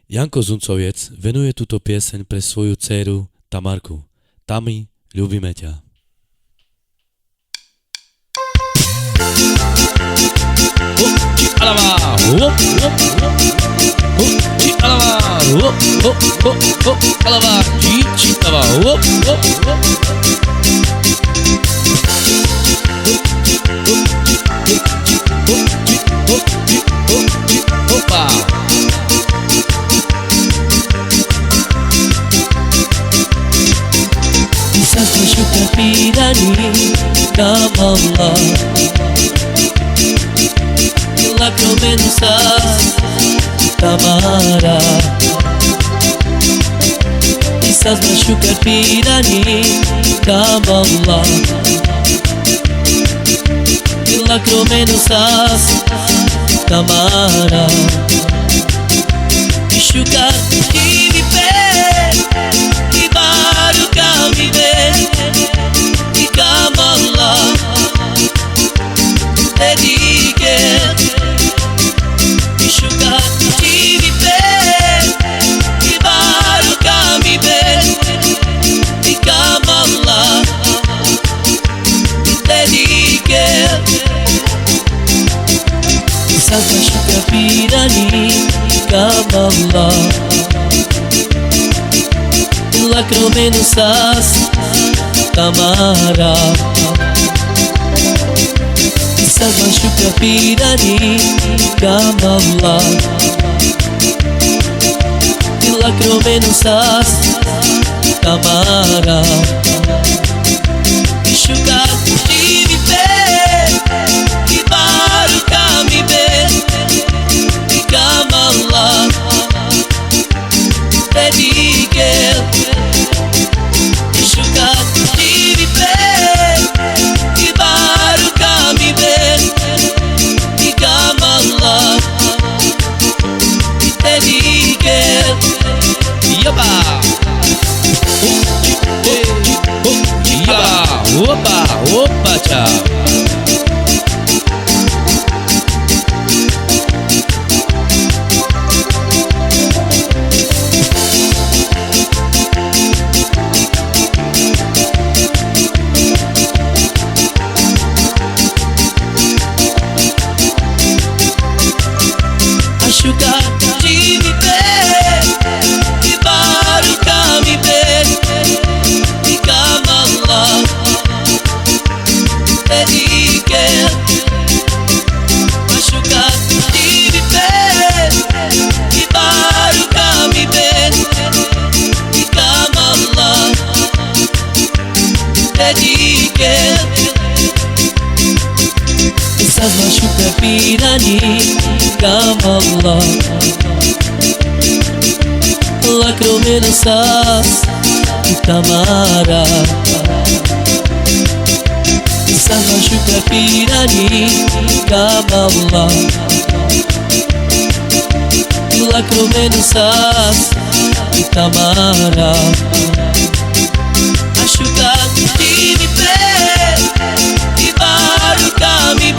Janko Zuncoviec venuje túto pieseň pre svoju dcéru Tamarku. Tami, ľúbime ťa. Quizás machuca pirani kamala Lako menusa tamara Quizás machuca pirani kamala Lako menusa tamara Machuca e me pede e baru kami e kamala dedike Machuca e me pede e baru kami e kamala dedike Quizás machuca pirani kamala Lacro menusas tamara Quizás machuca pirani kamala Lacro menusas tamara Machuca e me pede e baru kami e kamala dedike Machuca e me pede e baru kami e kamala dedike Yoba Opa, opa, tchau. Machuca de me pede e baru kami e kamala dedike Machuca de me pede e baru kami e kamala dedike Quizás machuca pirani kamala Lacro menusas tamara Quizás machuca pirani kamala Lacro menusas tamara Machuca de me pede e baru kami